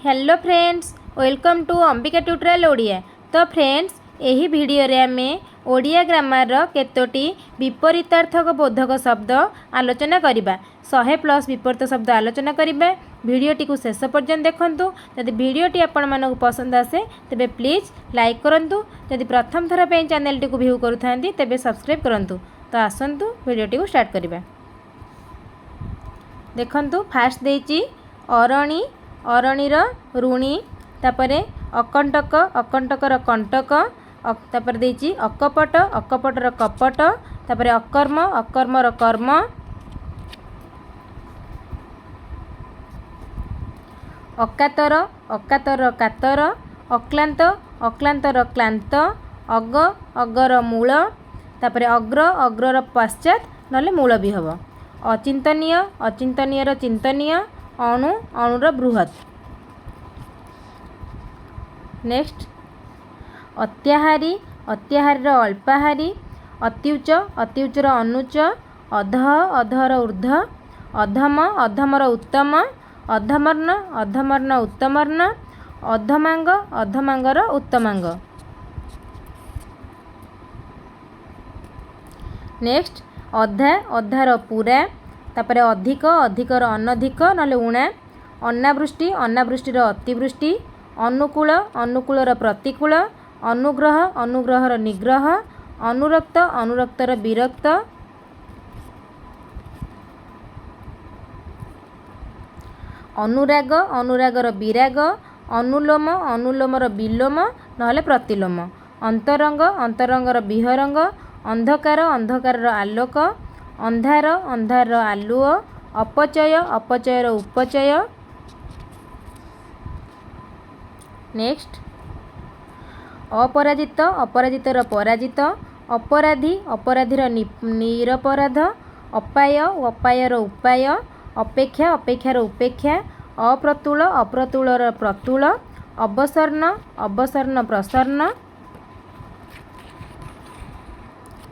Hello friends, welcome to Ambika tutorial Odia. तो friends, यही video रे आमे ओडिया ग्रामर केतोटी विपरीतार्थक बोधक शब्द आलोचना करिबा। 100+ विपरीत शब्द आलोचना करिबा। वीडियोटी को शेष पर्यंत देखंतु। यदि वीडियोटी आपण मानक पसंद आसे तेबे प्लीज लाइक करंतु। यदि प्रथम थर पे चैनल टी को व्यू करूथांती तेबे सब्सक्राइब करंतु। तो आसंतु वीडियोटी को स्टार्ट करिबा। देखंतु फास्ट देची अरणी, अरणीर ऋणी, तापरे अकंटक, अकंटकर कंटक, तापर देची अकपट, अकपटर कपट, तापरे अकर्म, अकर्मर कर्म, अकातर, अकातर कातर, अक्लांत, अक्लांतर क्लांत, अग, अगर मूल, तापरे अग्र, अग्रर पश्चात नले मूल भी हबो। अचिंतनीय, अचिंतनीयर चिंतनीय, अणु, अणुर बृहत। नेक्स्ट अत्याहारी, अत्याहारीर अल्पाहारी, अत्युच्च, अत्युच्चर अनुच्च, अधः, अधर ऊर्ध्व, अधम, अधमर उत्तम, अधमर्ण, अधमर्ण उत्तमर्ण, अधमांग, अधमांगर उत्तमांग। नेक्स्ट अधा, अधार पूरा, तापरे अधिक, अधिकर अनधिक नले उणा, अनावृष्टि, अनावृष्टिर अतिवृष्टि, अनुकूल, अनुकूलर प्रतिकूल, अनुग्रह, अनुग्रहर निग्रह, अनुरक्त, अनुरक्तर विरक्त, अनुराग, अनुरागर विराग, अनुलोम, अनुलोमर विलोम नहले प्रतिलोम, अंतरंग, अंतरंगर विहरंग, अंधकार, अंधकारर आलोक, अंधार, अंधार आलुओ, अपचय, अपचयर उपचय। नेक्स्ट अपराजित, अपराजितर पराजित, अपराधी, अपराधीर निरपराध, अपाय, अपायर उपाय, अपेक्षा, अपेक्षार उपेक्षा, अप्रतुल, अप्रतुलर प्रतुल, अवसर्ण, अवसर्ण प्रसन्न,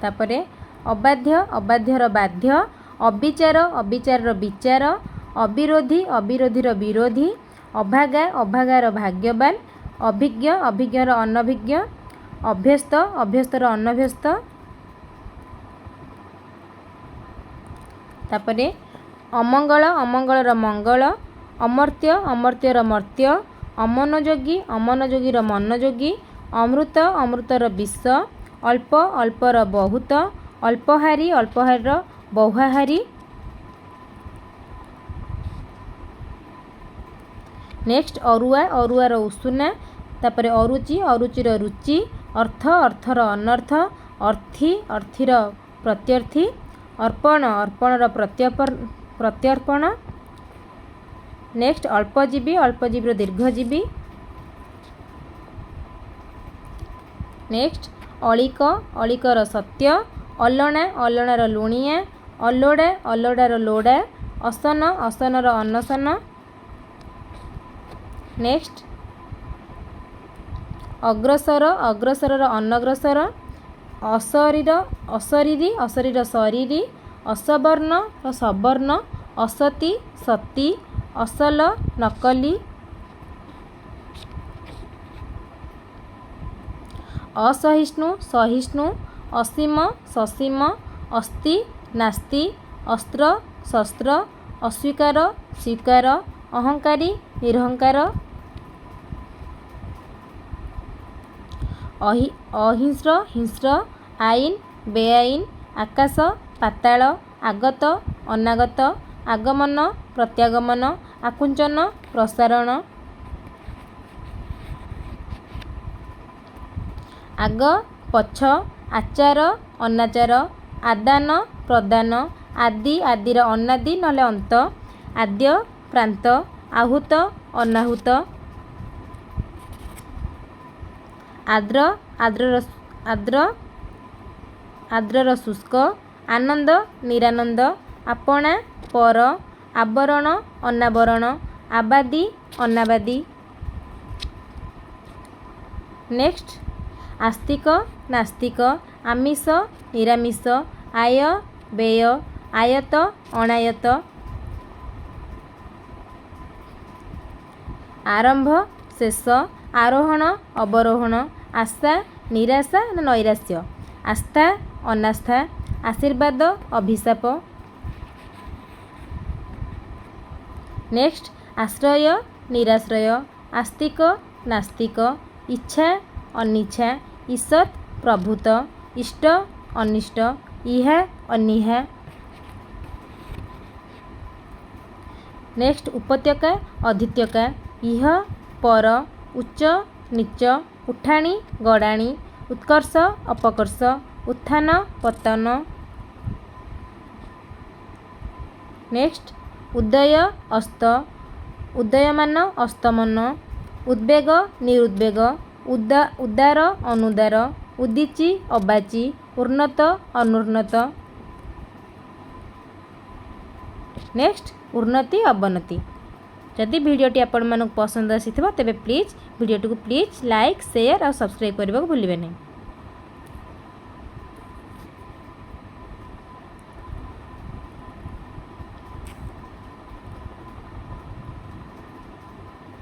तापरे अबाध्य, अबाध्यर बाध्य, अविचार, अविचारर विचार, अविरोधी, अविरोधीर विरोधी, अभागा, अभागार भाग्यवान, अभिज्ञ, अभिज्ञर अनभिज्ञ, अभ्यस्त, अभ्यस्तर अनभ्यस्त, तापरे अमंगल, अमंगलर मंगल, अमर्त्य, अमर्त्यर मर्त्य, अमनोयोगी, अमनोयोगीर मनोयोगी, अमृत, अमृतर विष, अल्प, अल्पर बहुत, अल्पहारी, अल्पहारीर बहुहारी। नेक्स्ट अरुआ, अरुआर उषुना, तापरे अरुचि, अरुचिर रुचि, अर्थ, अर्थर अनर्थ, अर्थी, अर्थीर प्रत्यर्थी, अर्पण, अर्पणर प्रत्यर्पण। नेक्स्ट अल्पजीवी, अल्पजीवीर दीर्घजीवी। नेक्स्ट अलिक, अलिकर सत्य, अलणा, अलणार लुणिया, अलोड़ा, अलोड़ार लोड़ा, असन, असनर अनसन। नेक्स्ट अग्रसर, अग्रसरर अनग्रसर, अशरीर, अशरीरी, अशरीर शरीरी, असवर्ण, सवर्ण, असती, सती, असल, नकली, असहिष्णु, सहिष्णु, असीम, ससीम, अस्ति, नास्ति, अस्त्र, शस्त्र, अस्वीकार, स्वीकार, अहंकारी, निरहंकार, अहिंस्र, हिंस्र, आईन, बेआईन, आकाश, पाताल, आगत, अनागत, आगमन, प्रत्यागमन, आकुंचन, प्रसारण, आग, पछ, आचार, अनाचार, आदान, प्रदान, आदि, आदिर अनादि नले अंत, आद्य, प्रांत, आहूत, अनाहूत, आद्र, आद्रर, आद्र, आद्रर शुष्क, आनंद, निरानंद, आपणा, पर, आवरण, अनावरण, आबादी, अनाबादी। नेक्स्ट आस्तिक, नास्तिक, आमिष, निरामिष, आय, व्यय, आयत, अनायत, आरंभ शेष आरोहण अवरोहण आशा निराशा ना नैराश्य आस्था अनास्था आशीर्वाद अभिशाप नेक्स्ट आश्रय निराश्रय आस्तिक नास्तिक इच्छा अनिच्छा ईषत् प्रभुत इष्ट अनिष्ट इहा अनिहा नेक्स्ट उपत्यका अधित्यका इह पर उच्च नीच उठाणी गड़ाणी उत्कर्ष अपकर्ष उत्थान पतन नेक्स्ट उदय अस्त उदयमान अस्तमन उद्वेग निरुद्वेग उदार अनुदार उदीची अबाची उन्नत अनुन्नत नेक्स्ट उन्नति अवनति जदि भिडियोटी आपण मानक पसंद आसी तेबे प्लीज भिडियोटी को प्लीज लाइक शेयर और सब्सक्राइब करने को भूलिए नहीं।